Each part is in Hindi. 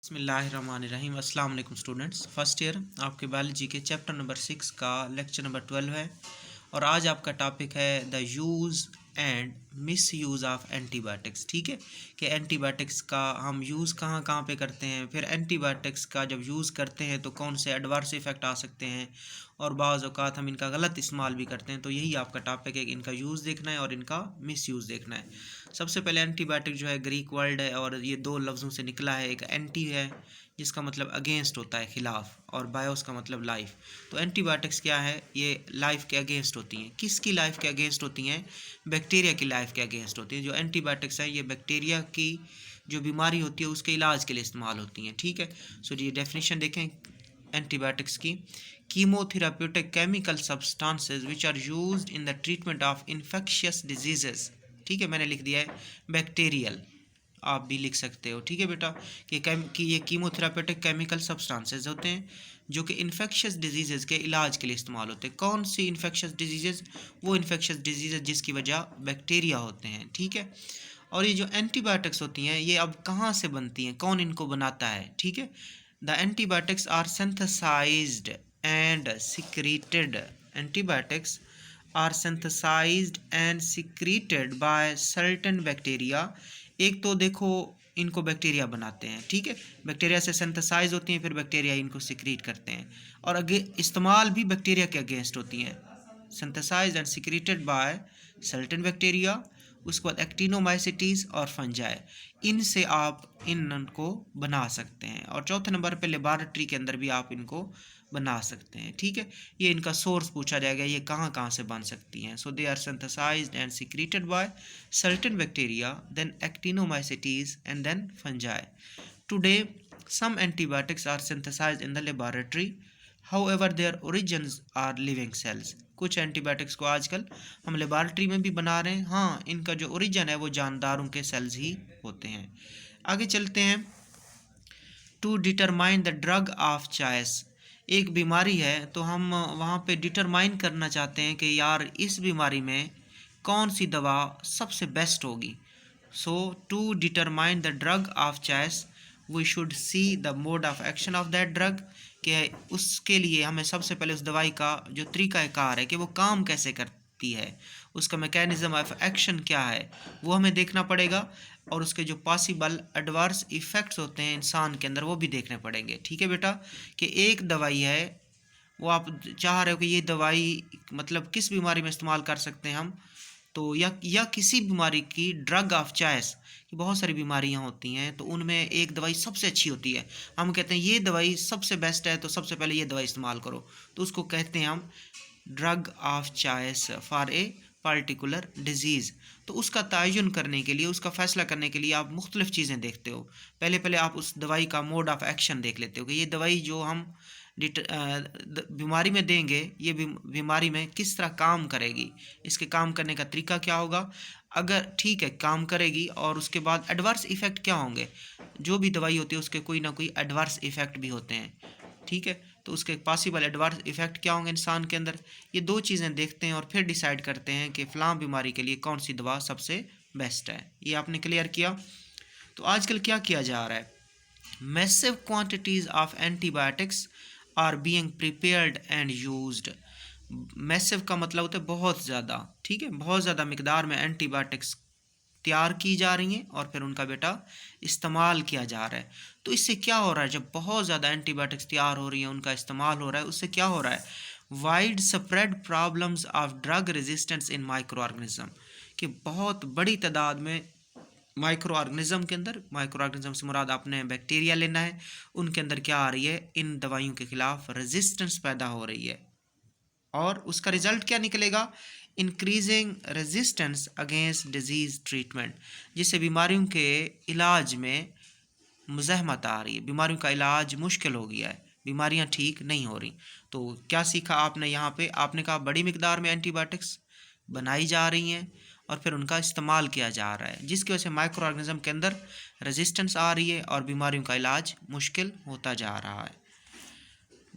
बिस्मिल्लाहिर्रहमानिर्रहीम। अस्सलाम वालेकुम स्टूडेंट्स। फर्स्ट ईयर आपके बायोलॉजी के चैप्टर नंबर 6 का लेक्चर नंबर 12 है और आज आपका टॉपिक है the use and miss use of antibiotics. ठीक है कि एंटीबायोटिक्स का हम यूज़ कहाँ कहाँ पे करते हैं, फिर एंटीबायोटिक्स का जब यूज़ करते हैं तो कौन से एडवर्स इफ़ेक्ट आ सकते हैं और बाज़ औक़ात हम इनका गलत इस्तेमाल भी करते हैं। तो यही आपका टॉपिक है कि इनका यूज़ देखना है और इनका मिस यूज़ देखना है। सबसे पहले एंटीबायोटिक जो है ग्रीक वर्ड है और ये दो लफ्ज़ों से निकला है। एक एंटी है जिसका मतलब अगेंस्ट होता है, खिलाफ, और बायोस का मतलब लाइफ। तो एंटीबायोटिक्स क्या है, ये लाइफ के अगेंस्ट होती हैं। किसकी लाइफ के अगेंस्ट होती हैं? बैक्टीरिया की लाइफ के अगेंस्ट होती हैं। जो एंटीबायोटिक्स है ये बैक्टीरिया की जो बीमारी होती है उसके इलाज के लिए इस्तेमाल होती हैं। ठीक है, सो ये डेफिनेशन देखें एंटीबायोटिक्स की। Chemotherapeutic chemical substances which are used in the treatment of infectious diseases. ठीक है, मैंने लिख दिया है बैक्टीरियल, आप भी लिख सकते हो। ठीक है बेटा, कि ये कीमोथेरापेटिक केमिकल सब्सटेंसेस होते हैं जो कि इन्फेक्शियस डिजीज़ के इलाज के लिए इस्तेमाल होते हैं। कौन सी इन्फेक्शियस डिजीज़? वो इन्फेक्शियस डिजीज़ जिसकी वजह बैक्टीरिया होते हैं। ठीक है, और ये जो एंटीबायोटिक्स होती हैं ये अब कहाँ से बनती हैं, कौन इनको बनाता है? ठीक है, the antibiotics are synthesized and secreted. Antibiotics are synthesized and secreted by certain bacteria. एक तो देखो इनको बैक्टीरिया बनाते हैं। ठीक है, बैक्टीरिया से सिंथेसाइज होती हैं, फिर बैक्टीरिया इनको सिक्रीट करते हैं और आगे इस्तेमाल भी बैक्टीरिया के अगेंस्ट होती हैं। Synthesize and secreted by certain bacteria, उसके बाद एक्टिनोमाइसिटीज और फंजाई, इनसे आप इनको बना सकते हैं। और चौथे नंबर पे लेबॉरेटरी के अंदर भी आप इनको बना सकते हैं। ठीक है, ये इनका सोर्स पूछा जाएगा, ये कहाँ कहाँ से बन सकती हैं। So they are synthesized and secreted by certain bacteria, then actinomycetes, and then fungi. Today, some antibiotics are synthesized in the laboratory. However, their origins are living cells. कुछ एंटीबायोटिक्स को आजकल हम लेबॉरेटरी में भी बना रहे हैं। हाँ, इनका जो ओरिजिन है वो जानदारों के सेल्स ही होते हैं। आगे चलते हैं। To determine the drug of choice. एक बीमारी है तो हम वहाँ पे डिटरमाइन करना चाहते हैं कि यार इस बीमारी में कौन सी दवा सबसे बेस्ट होगी। So to determine the drug of choice we should see the mode of action of that drug. कि उसके लिए हमें सबसे पहले उस दवाई का जो तरीक़ाकार है कि वो काम कैसे करती है, उसका मैकेनिज़्म ऑफ एक्शन क्या है, वो हमें देखना पड़ेगा। और उसके जो पॉसिबल एडवर्स इफ़ेक्ट्स होते हैं इंसान के अंदर वो भी देखने पड़ेंगे। ठीक है बेटा, कि एक दवाई है वो आप चाह रहे हो कि ये दवाई मतलब किस बीमारी में इस्तेमाल कर सकते हैं हम, तो या किसी बीमारी की ड्रग ऑफ चॉइस कि बहुत सारी बीमारियां होती हैं तो उनमें एक दवाई सबसे अच्छी होती है। हम कहते हैं ये दवाई सबसे बेस्ट है तो सबसे पहले ये दवाई इस्तेमाल करो, तो उसको कहते हैं हम drug of choice for a particular disease. तो उसका तयन करने के लिए, उसका फ़ैसला करने के लिए आप मुख्तलिफ़ चीज़ें देखते हो। पहले आप उस दवाई का मोड ऑफ एक्शन देख लेते हो कि ये दवाई जो हम बीमारी में देंगे ये बीमारी में किस तरह काम करेगी, इसके काम करने का तरीका क्या होगा। अगर ठीक है काम करेगी और उसके बाद एडवर्स इफ़ेक्ट क्या होंगे। जो भी दवाई होती है उसके कोई ना कोई एडवर्स इफ़ेक्ट भी होते हैं। ठीक है, तो उसके पॉसिबल एडवर्स इफ़ेक्ट क्या होंगे इंसान के अंदर, ये दो चीज़ें देखते हैं और फिर डिसाइड करते हैं कि फ़लाँ बीमारी के लिए कौन सी दवा सबसे बेस्ट है। ये आपने क्लियर किया। तो आजकल क्या किया जा रहा है, massive quantities of antibiotics are being prepared and used. Massive का मतलब होता है बहुत ज़्यादा। ठीक है, बहुत ज़्यादा मिकदार में एंटीबायोटिक्स तैयार की जा रही हैं और फिर उनका बेटा इस्तेमाल किया जा रहा है। तो इससे क्या हो रहा है, जब बहुत ज़्यादा एंटीबायोटिक्स तैयार हो रही हैं, उनका इस्तेमाल हो रहा है, उससे क्या हो रहा है, wide spread problems of drug resistance in micro organism, कि बहुत बड़ी तादाद में माइक्रो ऑर्गेनिज्म के अंदर, माइक्रो ऑर्गेनिज्म से मुराद आपने बैक्टीरिया लेना है, उनके अंदर क्या आ रही है, इन दवाइयों के खिलाफ रेजिस्टेंस पैदा हो रही है। और उसका रिजल्ट क्या निकलेगा, increasing resistance against disease treatment, जिससे बीमारियों के इलाज में मुज़ाहमत आ रही है, बीमारियों का इलाज मुश्किल हो गया है, बीमारियां ठीक नहीं हो रही। तो क्या सीखा आपने यहाँ पे, आपने कहा बड़ी मिकदार में एंटीबायोटिक्स बनाई जा रही हैं और फिर उनका इस्तेमाल किया जा रहा है, जिसकी वजह से माइक्रो ऑर्गेनिज्म के अंदर रेजिस्टेंस आ रही है और बीमारियों का इलाज मुश्किल होता जा रहा है।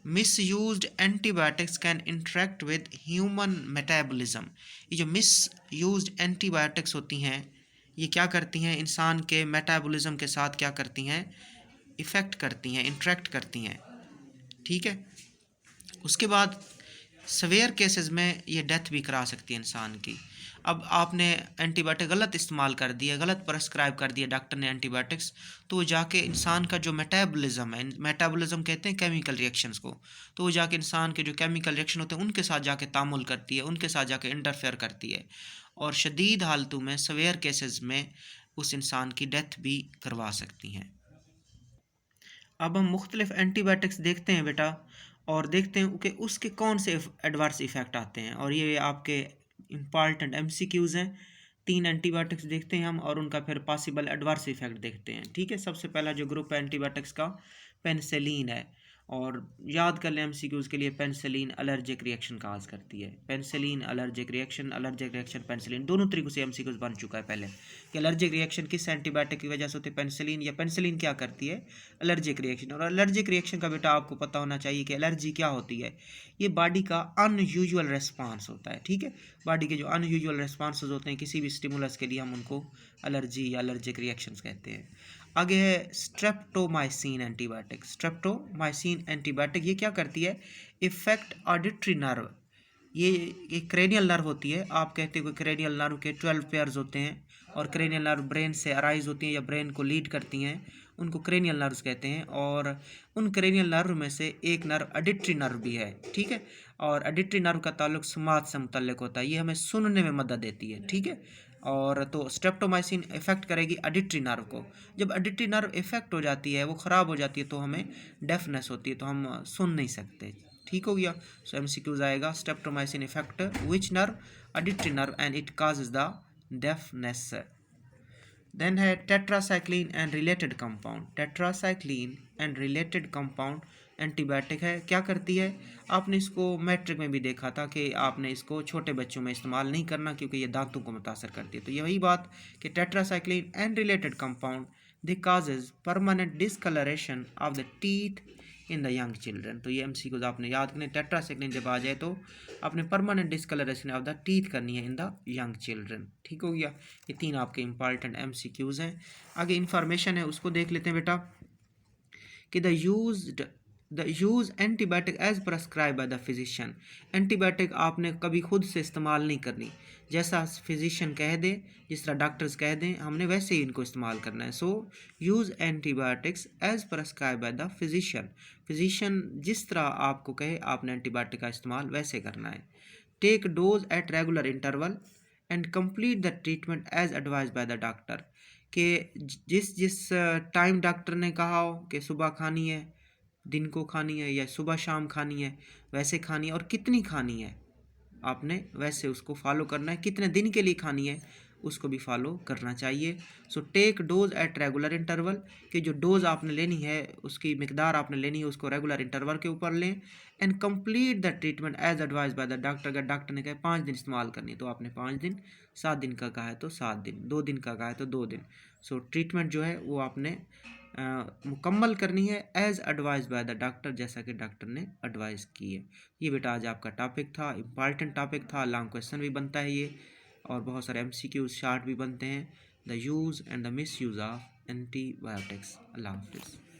Misused antibiotics can interact with human metabolism. ये जो मिसयूज्ड एंटीबायोटिक्स होती हैं ये क्या करती हैं, इंसान के मेटाबॉलिज्म के साथ क्या करती हैं, इफ़ेक्ट करती हैं, इंट्रैक्ट करती हैं, ठीक है। उसके बाद सवेयर केसेस में ये डेथ भी करा सकती है इंसान की। अब आपने एंटीबायोटिक गलत इस्तेमाल कर दिया, गलत प्रेस्क्राइब कर दिया डॉक्टर ने एंटीबायोटिक्स, तो वो जाके इंसान का जो मेटाबॉलिज्म है, मेटाबॉलिज्म कहते हैं केमिकल रिएक्शंस को, तो वो जाके इंसान के जो केमिकल रिएक्शन होते हैं उनके साथ जाके तामुल करती है, उनके साथ जाके इंटरफेयर करती है, और शदीद हालतों में सवेयर केसेस में उस इंसान की डेथ भी करवा सकती हैं। अब हम मुख्तलिफ एंटीबायोटिक्स देखते हैं बेटा, और देखते हैं कि उसके कौन से एडवर्स इफ़ेक्ट आते हैं, और ये आपके इम्पॉर्टेंट एमसीक्यूज़ हैं। 3 एंटीबायोटिक्स देखते हैं हम, और उनका फिर पॉसिबल एडवर्स इफ़ेक्ट देखते हैं, ठीक है। सबसे पहला जो ग्रुप है एंटीबायोटिक्स का, पेनिसिलिन है। और याद कर लें एमसीक्यूज़ के लिए, पेनिसिलिन एलर्जिक रिएक्शन काज करती है। पेनिसिलिन एलर्जिक रिएक्शन पेनिसिलिन, दोनों तरीकों से एमसीक्यूज़ बन चुका है पहले कि एलर्जिक रिएक्शन किस एंटीबायोटिक की वजह से होती है, पेनिसिलिन, या पेनिसिलिन क्या करती है, एलर्जिक रिएक्शन। और एलर्जिक रिएक्शन का बेटा आपको पता होना चाहिए कि एलर्जी क्या होती है, ये बॉडी का अनयूजुअल रेस्पॉन्स होता है, ठीक है। बॉडी के जो अनयूजुअल रेस्पॉन्सेज होते हैं किसी भी स्टिमुलस के लिए, हम उनको एलर्जी या एलर्जिक रिएक्शंस कहते हैं। आगे है स्ट्रेप्टोमाइसिन एंटीबायोटिक। स्ट्रेप्टोमाइसिन एंटीबायोटिक ये क्या करती है, इफेक्ट ऑडिटरी नर्व, ये एक क्रेनियल नर्व होती है। आप कहते हो कि क्रेनियल नर्व के 12 पेयर्स होते हैं, और क्रेनियल नर्व ब्रेन से अराइज होती हैं या ब्रेन को लीड करती हैं, उनको क्रेनियल नर्व्स कहते हैं। और उन क्रेनियल नर्व में से एक नर्व ऑडिटरी नर्व भी है, ठीक है। और ऑडिटरी नर्व का ताल्लुक समात से मुतल्लिक होता है, ये हमें सुनने में मदद देती है, ठीक है। और तो स्ट्रेप्टोमाइसिन इफेक्ट करेगी ऑडिटरी नर्व को। जब ऑडिटरी नर्व इफेक्ट हो जाती है, वो ख़राब हो जाती है, तो हमें डेफनेस होती है, तो हम सुन नहीं सकते, ठीक हो गया। सो एमसीक्यूज आएगा, streptomycin effect which nerve, auditory nerve, and it causes the deafness. Then है tetracycline and related compound. Tetracycline and related compound antibiotic है, क्या करती है, आपने इसको मैट्रिक में भी देखा था कि आपने इसको छोटे बच्चों में इस्तेमाल नहीं करना क्योंकि ये दांतों को मुतासर करती है। तो यही बात कि tetracycline and related compound they causes permanent discoloration of the teeth in the young children. तो ये एमसीक्यूज आपने याद करने, टेट्रासाइक्लिन जब आ जाए तो आपने permanent discoloration of the teeth करनी है इन द यंग चिल्ड्रन, ठीक हो गया। ये 3 आपके इंपॉर्टेंट एमसीक्यूज हैं। आगे इंफॉर्मेशन है उसको देख लेते हैं बेटा, कि the use antibiotic as prescribe by the physician. Antibiotic आपने कभी खुद से इस्तेमाल नहीं करनी, जैसा फिजिशियन कह दे, जिस तरह डॉक्टर्स कह दें, हमने वैसे ही इनको इस्तेमाल करना है। So use antibiotics as prescribe by the physician. Physician जिस तरह आपको कहे, आपने एंटीबायोटिक का इस्तेमाल वैसे करना है। Take dose at regular interval and complete the treatment as advise by the doctor. कि जिस जिस टाइम डॉक्टर ने कहा हो कि सुबह खानी है, दिन को खानी है, या सुबह शाम खानी है, वैसे खानी है, और कितनी खानी है आपने वैसे उसको फॉलो करना है, कितने दिन के लिए खानी है उसको भी फॉलो करना चाहिए। So take dose at regular interval, कि जो डोज आपने लेनी है, उसकी मिकदार आपने लेनी है, उसको रेगुलर इंटरवल के ऊपर लें। And complete the treatment as advise by the doctor. अगर डॉक्टर ने कहा 5 दिन इस्तेमाल करनी है तो आपने 5 दिन, 7 दिन का कहा है तो 7 दिन, 2 दिन का कहा है तो 2 दिन। सो ट्रीटमेंट जो है वो आपने मुकम्मल करनी है as advise by the doctor, जैसा कि डॉक्टर ने एडवाइस की है। ये बेटा आज आपका टॉपिक था, इम्पॉर्टेंट टॉपिक था, लॉन्ग क्वेश्चन भी बनता है ये, और बहुत सारे एमसीक्यूज शार्ट भी बनते हैं। The use and the misuse of antibiotics. अल्लाह हाफिज़।